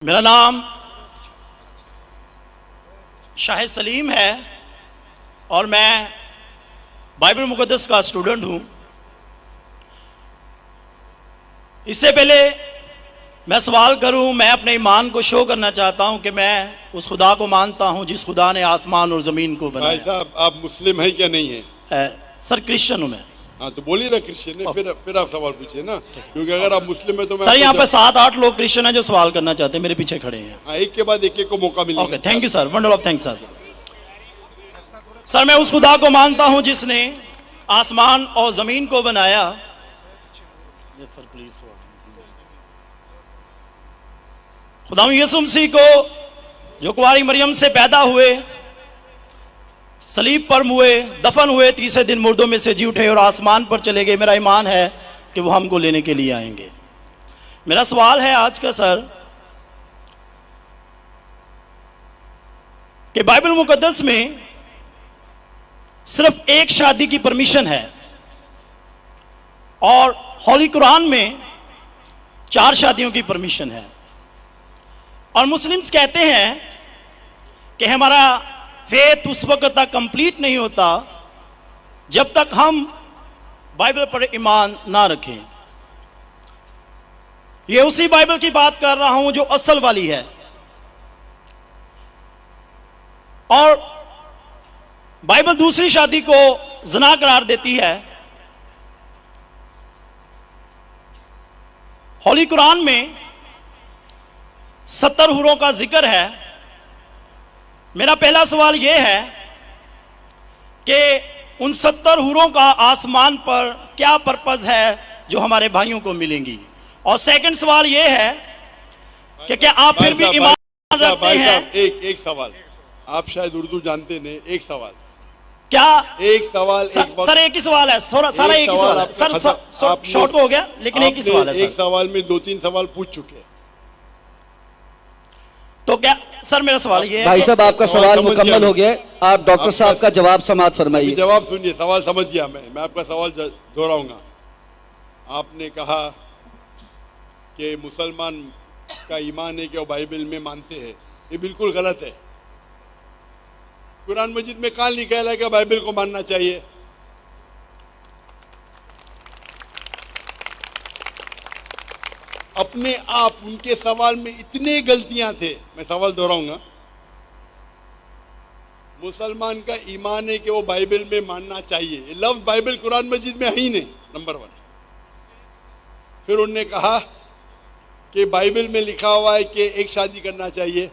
मेरा नाम शाहिद सलीम है और मैं बाइबल मुक़द्दस का स्टूडेंट हूँ। इससे पहले मैं सवाल करूँ, मैं अपने ईमान को शो करना चाहता हूँ कि मैं उस खुदा को मानता हूँ जिस खुदा ने आसमान और ज़मीन को बनाया। भाई साहब, आप मुस्लिम हैं क्या नहीं है? सर क्रिश्चियन हूँ मैं। हाँ तो बोलिए ना क्रिश्चियन है, फिर आप सवाल पूछिए ना, क्योंकि अगर आप मुस्लिम है तो मैं सर यहाँ पे 7-8 लोग क्रिश्चियन हैं जो सवाल करना चाहते हैं, मेरे पीछे खड़े हैं। हाँ, एक के बाद एक को मौका मिलेगा। Okay, thank you sir, wonder of thanks sir. Sir मैं उस खुदा को मानता हूँ जिसने आसमान और ज़मीन को बनाया। सर प्लीज, खुदा यीशु मसीह को जो कुंवारी मरियम से पैदा हुए, सलीब पर मुए, दफन हुए, तीसरे दिन मुर्दों में से जी उठे और आसमान पर चले गए। मेरा ईमान है कि वो हमको लेने के लिए आएंगे। मेरा सवाल है आज का सर कि बाइबल मुकद्दस में सिर्फ एक शादी की परमिशन है और होली कुरान में 4 शादियों की परमिशन है, और मुस्लिम्स कहते हैं कि हमारा फेथ उस वक्त तक कंप्लीट नहीं होता जब तक हम बाइबल पर ईमान ना रखें। ये उसी बाइबल की बात कर रहा हूं जो असल वाली है, और बाइबल दूसरी शादी को ज़िना करार देती है। होली कुरान में 70 हुरों का जिक्र है। मेरा पहला सवाल यह है कि उन 70 हुरों का आसमान पर क्या पर्पस है जो हमारे भाइयों को मिलेंगी, और सेकंड सवाल यह है कि क्या आप फिर भी ईमान रखते हैं? एक सवाल, आप शायद उर्दू जानते नहीं, एक सवाल क्या एक सवाल सर एक ही सवाल है, सारा एक ही सवाल है सर, शॉर्ट हो गया लेकिन एक ही सवाल है सर। एक सवाल में 2-3 सवाल पूछ चुके हैं, तो क्या सर मेरा सवाल ये है भाई साहब आपका सवाल मुकम्मल हो गया, आप डॉक्टर साहब का जवाब समाप्त फरमाइए। जवाब सुनिए, सवाल समझ गया मैं आपका सवाल दोहराऊंगा। आपने कहा कि मुसलमान का ईमान है कि वो बाइबल में मानते हैं, ये बिल्कुल गलत है। कुरान मजीद में कहाँ लिखा है कि बाइबल को मानना चाहिए? अपने आप उनके सवाल में इतने गलतियां थे, मैं सवाल दोहराऊंगा। मुसलमान का ईमान है कि वो बाइबल में मानना चाहिए, ये लफ्ज बाइबल कुरान मजीद में है ही नहीं, नंबर 1। फिर उन्होंने कहा कि बाइबल में लिखा हुआ है कि एक शादी करना चाहिए,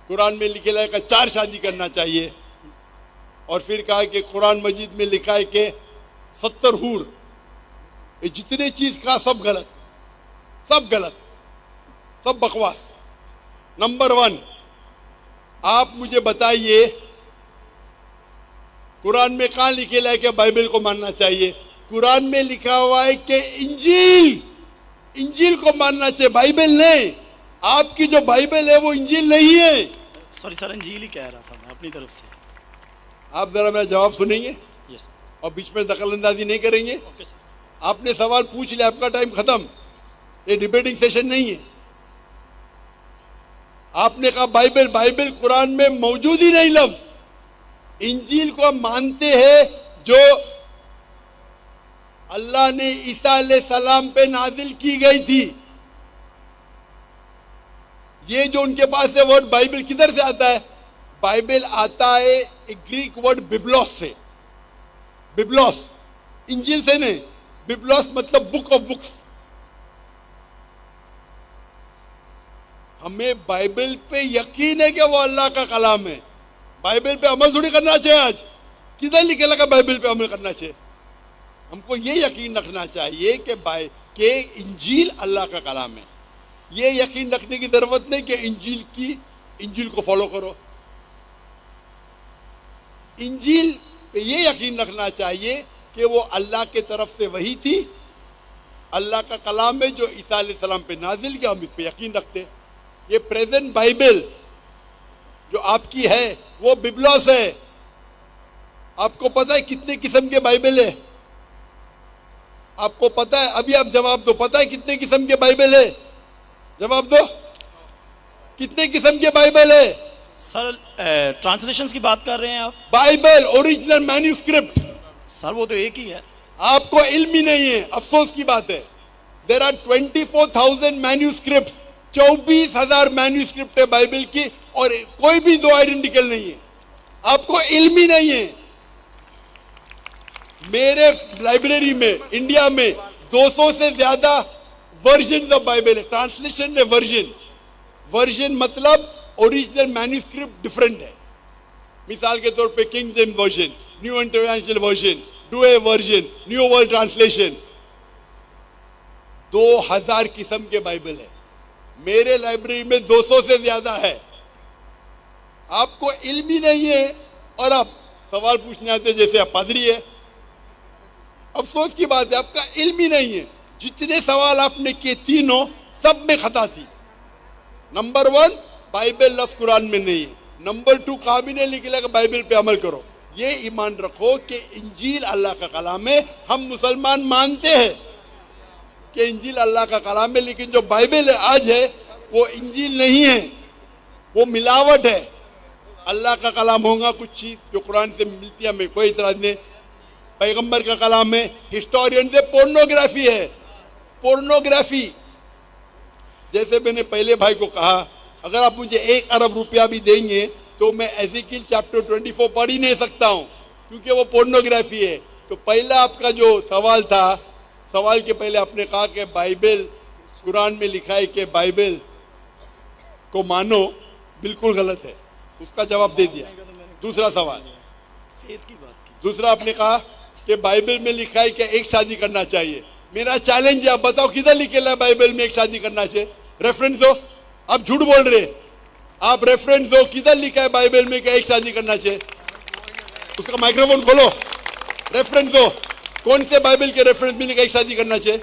कुरान में लिखा है कि 4 शादी करना चाहिए, और फिर कहा कि कुरान मजीद में लिखा है कि 70 हूर। ये जितने चीज कहा सब गलत, सब गलत, सब बकवास। नंबर 1, आप मुझे बताइए कुरान में कहाँ लिखेला है कि बाइबल को मानना चाहिए? कुरान में लिखा हुआ है कि इंजील को मानना चाहिए, बाइबल नहीं। आपकी जो बाइबल है वो इंजील नहीं है। सॉरी सर, इंजील ही कह रहा था मैं अपनी तरफ से। आप जरा मेरा जवाब सुनेंगे? यस और बीच में दखलंदाजी नहीं करेंगे? Okay sir. आपने सवाल पूछ लिया, आपका टाइम खत्म, ये डिबेटिंग सेशन नहीं है। आपने कहा बाइबल कुरान में मौजूद ही नहीं लफ्ज। इंजील को मानते हैं जो अल्लाह ने ईसा अलैहिस्सलाम पे नाजिल की गई थी। ये जो उनके पास है वर्ड बाइबल किधर से आता है? बाइबल आता है एक ग्रीक वर्ड बिब्लोस से। बिब्लोस, इंजील से नहीं। बिब्लोस मतलब बुक ऑफ बुक्स। हमें बाइबल पे यकीन है कि वो अल्लाह का कलाम है। बाइबल पे अमल थोड़ी करना चाहिए। आज किधर लिखे लगा बाइबल पे अमल करना चाहिए? हमको ये यकीन रखना चाहिए कि इंजील अल्लाह का कलाम है। ये यकीन रखने की जरूरत नहीं कि इंजील को फॉलो करो। इंजील पे ये यकीन रखना चाहिए कि वो अल्लाह के तरफ से वही थी, अल्लाह का कलाम है जो ईसा अलैहिस्सलाम पे नाजिल किया, हम इस पे यकीन रखते। ये प्रेजेंट बाइबल जो आपकी है वो बिब्लोस है। आपको पता है कितने किस्म के बाइबल है? आपको पता है? अभी आप जवाब दो, पता है कितने किस्म के बाइबल है? जवाब दो। कितने किस्म के बाइबल है? सर ट्रांसलेशंस की बात कर रहे हैं आप? बाइबल ओरिजिनल मैन्यूस्क्रिप्ट, सर वो तो एक ही है। आपको इल्म ही नहीं है, अफसोस की बात है। देर आर 24,000 मैन्यूस्क्रिप्ट, 24,000 मैन्यूस्क्रिप्ट है बाइबल की, और कोई भी दो आइडेंटिकल नहीं है। आपको इल्म ही नहीं है। मेरे लाइब्रेरी में इंडिया में 200 से ज्यादा वर्जन ऑफ बाइबल है। ट्रांसलेशन है वर्जन मतलब ओरिजिनल मैन्यूस्क्रिप्ट डिफरेंट है। मिसाल के तौर पे king James version, new international version, Doue version, new world translation, 2000 किस्म के बाइबल है। मेरे लाइब्रेरी में 200 से ज्यादा है। आपको इल्म ही नहीं है और आप सवाल पूछने आते जैसे आप पादरी है। अफसोस की बात है, आपका इल्म ही नहीं है। जितने सवाल आपने किए तीनों सब में खता थी। नंबर 1 बाइबल लफ्ज कुरान में नहीं है। नंबर 2 काबिने लिखा कि बाइबल पे अमल करो। ये ईमान रखो कि इंजील अल्लाह का कलाम है। हम मुसलमान मानते हैं कि इंजील अल्लाह का कलाम है, लेकिन जो बाइबल आज है वो इंजील नहीं है, वो मिलावट है। अल्लाह का कलाम होगा कुछ चीज जो कुरान से मिलती है, हमें कोई इतराज नहीं। पैगंबर का कलाम है, हिस्टोरियन से पोर्नोग्राफी है। पोर्नोग्राफी, जैसे मैंने पहले भाई को कहा, अगर आप मुझे 1 अरब रुपया भी देंगे तो मैं एज़ेकिएल चैप्टर 24 पढ़ ही नहीं सकता हूं, क्योंकि वो पोर्नोग्राफी है। तो पहला आपका जो सवाल था, सवाल के पहले आपने कहा कि बाइबल कुरान में लिखा है कि बाइबल को मानो, बिल्कुल गलत है। उसका जवाब दे दिया। दूसरा सवाल, दूसरा आपने कहा कि बाइबल में लिखा है कि एक शादी करना चाहिए। मेरा चैलेंज है, आप बताओ किधर लिखेला है बाइबल में एक शादी करना चाहिए? रेफरेंस दो। आप झूठ बोल रहे, आप रेफरेंस दो, किधर लिखा है बाइबल में कि एक शादी करना चाहिए? उसका माइक्रोफोन खोलो, रेफरेंस दो। कौन से बाइबल के रेफरेंस में लिखा एक शादी करना चाहिए?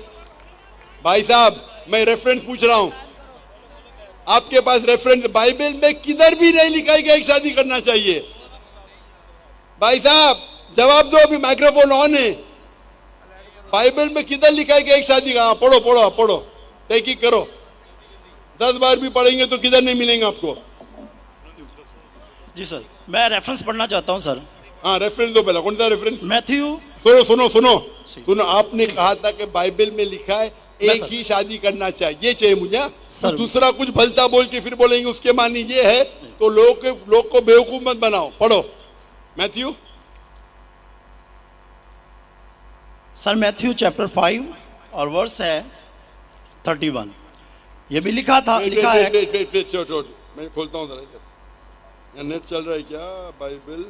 भाई साहब, मैं रेफरेंस पूछ रहा हूं, आपके पास रेफरेंस बाइबल में किधर भी नहीं लिखा है कि एक शादी करना चाहिए? भाई साहब जवाब दो, अभी माइक्रोफोन ऑन है। बाइबल में किधर लिखा है कि एक शादी का? पढ़ो पढ़ो पढ़ो, तहकीक करो। 10 बार भी पढ़ेंगे तो किधर नहीं मिलेंगे आपको। जी सर, मैं रेफरेंस पढ़ना चाहता हूं सर। हाँ, रेफरेंस दो पहला। कौन सा रेफरेंस? मैथ्यू। सुनो सुनो सुनो सुनो, आपने कहा था कि बाइबल में लिखा है एक ही शादी करना चाहिए, ये चाहिए मुझे। तो दूसरा कुछ भलता बोल के फिर बोलेंगे उसके मानी ये है, तो लोग को बेवकूफ मत बनाओ। पढ़ो मैथ्यू। सर मैथ्यू चैप्टर 5 और वर्स है 31। ये भी लिखा था, लिखा है। मैं खोलता हूँ जरा इधर, नेट चल रहा है क्या? Bible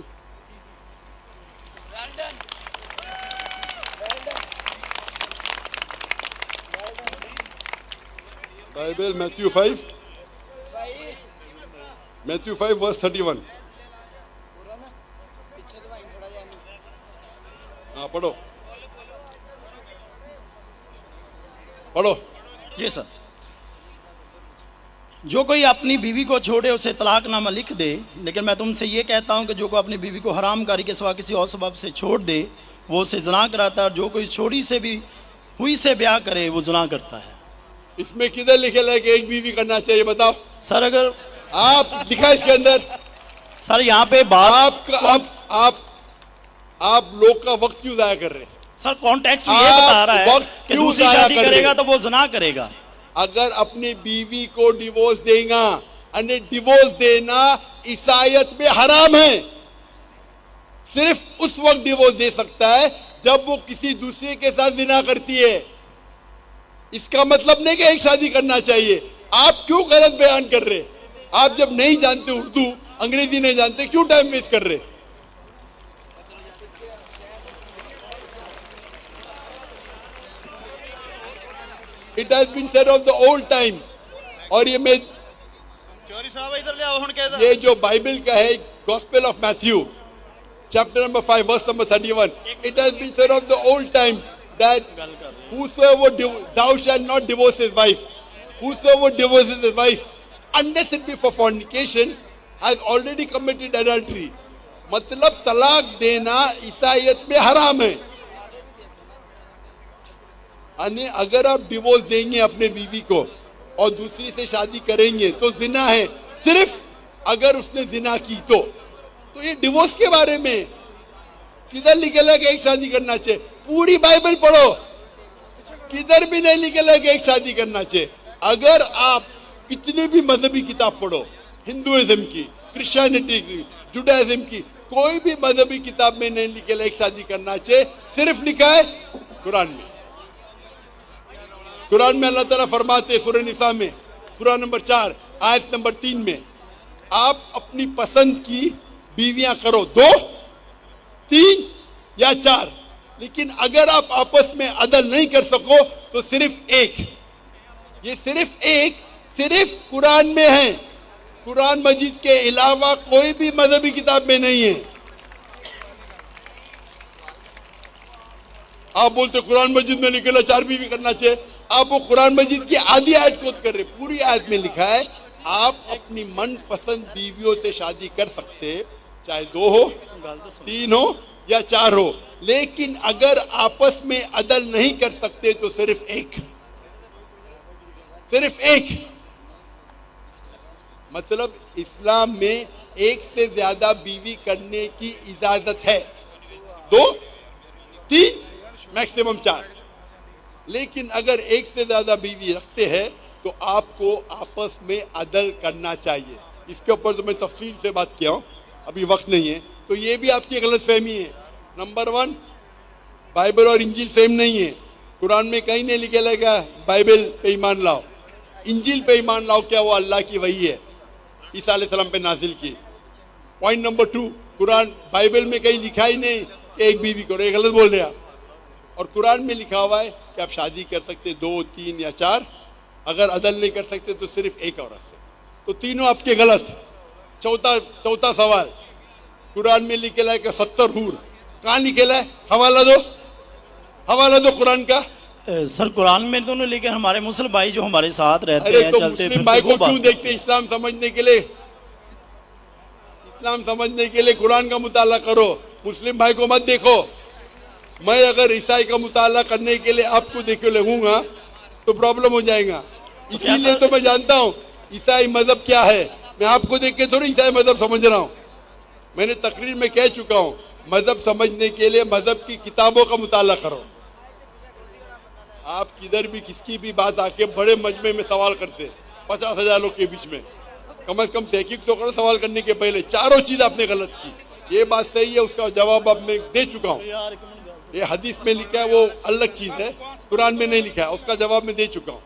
Bible Matthew 5 verse 31। हाँ पढ़ो पढ़ो। जी सर, जो कोई अपनी बीवी को छोड़े उसे तलाकनामा लिख दे, लेकिन मैं तुमसे ये कहता हूं कि जो कोई अपनी बीवी को हरामकारी के सिवा किसी और सबब से छोड़ दे वो उसे ज़ना कराता है, और जो कोई छोड़ी से भी हुई से ब्याह करे वो ज़ना करता है। इसमें किधर लिखे है कि एक बीवी करना चाहिए? बताओ सर। अगर आप लिखा इसके अंदर, सर यहाँ पे बात आप लोग का वक्त क्यों जाया कर रहे हैं? सर कॉन्टेक्स्ट ये बता रहा है कि दूसरी शादी करेगा तो वो ज़ना करेगा। अगर अपनी बीवी को डिवोर्स देगा, डिवोर्स देना ईसाईयत में हराम है। सिर्फ उस वक्त डिवोर्स दे सकता है जब वो किसी दूसरे के साथ जिना करती है। इसका मतलब नहीं कि एक शादी करना चाहिए। आप क्यों गलत बयान कर रहे? आप जब नहीं जानते उर्दू, अंग्रेजी नहीं जानते, क्यों टाइम वेस्ट कर रहे? It has been said of the old times। और ये मैं चौरी साहब इधर ले आओ हुन कहदा, ये जो बाइबल का है, gospel of Matthew chapter number 5 verse number 31, it has been said of the old times that whosoever thou shalt not divorce his wife, whosoever divorces his wife unless it be for fornication has already committed adultery। मतलब तलाक देना ईसाईयत में हराम है। अगर आप divorce देंगे अपने बीवी को और दूसरी से शादी करेंगे तो जिना है, सिर्फ अगर उसने जिना की तो ये डिवोर्स के बारे में किधर लिखेला कि एक शादी करना चाहिए? पूरी बाइबल पढ़ो, किधर भी नहीं लिखेला कि एक शादी करना चाहिए। अगर आप कितनी भी मजहबी किताब पढ़ो, हिंदुइज्म की, क्रिश्चियनिटी की, जुडाइज्म की, कोई भी मजहबी किताब में नहीं लिखेला एक शादी करना चाहिए। सिर्फ लिखा है कुरान में। कुरान में अल्लाह ताला फरमाते सूरह निसा में, सूरह नंबर 4 आयत नंबर 3 में, आप अपनी पसंद की बीवियां करो, 2, 3 या 4, लेकिन अगर आप आपस में अदल नहीं कर सको तो सिर्फ एक। ये सिर्फ एक, सिर्फ कुरान में है, कुरान मजीद के अलावा कोई भी मजहबी किताब में नहीं है। आप बोलते कुरान मजीद में निकला 4 बीवी करना चाहिए, आप वो कुरान मजीद की आधी आयत कोट कर रहे। पूरी आयत में लिखा है आप अपनी मनपसंद बीवियों से शादी कर सकते, चाहे 2 हो, 3 हो या 4 हो, लेकिन अगर आपस में अदल नहीं कर सकते तो सिर्फ एक, सिर्फ एक। मतलब इस्लाम में एक से ज्यादा बीवी करने की इजाजत है, 2, 3 मैक्सिमम 4, लेकिन अगर एक से ज्यादा बीवी रखते हैं तो आपको आपस में अदल करना चाहिए। इसके ऊपर तो मैं तफसील से बात किया हूं, अभी वक्त नहीं है। तो ये भी आपकी गलत फहमी है। नंबर 1, बाइबल और इंजील सेम नहीं है। कुरान में कहीं नहीं लिखा लगा बाइबल पे ईमान लाओ, इंजील पे ईमान लाओ, क्या वो अल्लाह की वही है, ईसा अलैहिस्सलाम पे नाजिल की। पॉइंट नंबर 2, कुरान बाइबल में कहीं लिखा ही नहीं कि एक बीवी करो, ये गलत बोल रहे आप। और कुरान में लिखा हुआ है कि आप शादी कर सकते 2, 3 या 4, अगर अदल नहीं कर सकते तो सिर्फ एक औरत से। तो तीनों आपके गलत। चौथा सवाल, कुरान में लिखेला है कि 70 हूर, कहाँ लिखेला है? हवाला दो, हवाला दो कुरान का। सर कुरान में तो नहीं, लेकिन हमारे मुस्लिम भाई जो हमारे साथ रहते अरे हैं, तो चलते मुस्लिम भाई फिरते, को क्यों देखते? इस्लाम समझने के लिए, इस्लाम समझने के लिए कुरान का मुताला करो, मुस्लिम भाई को मत देखो। मैं अगर ईसाई का मुताला करने के लिए आपको देखे लगूंगा तो प्रॉब्लम हो जाएगा। इसीलिए तो मैं जानता हूँ ईसाई मजहब क्या है। मैं आपको देख के थोड़ी ईसाई मजहब समझ रहा हूँ। मैंने तकरीर में कह चुका हूँ, मजहब समझने के लिए मजहब की किताबों का मुताला करो। आप किधर भी किसकी भी बात आके बड़े मजमे में सवाल करते 50,000 लोग के बीच में, कम से कम तहकीक तो करो सवाल करने के पहले। चारों चीज आपने गलत की, ये बात सही है, उसका जवाब अब मैं दे चुका हूँ। ये हदीस में लिखा है वो अलग चीज है, कुरान में नहीं लिखा है, उसका जवाब मैं दे चुका हूँ।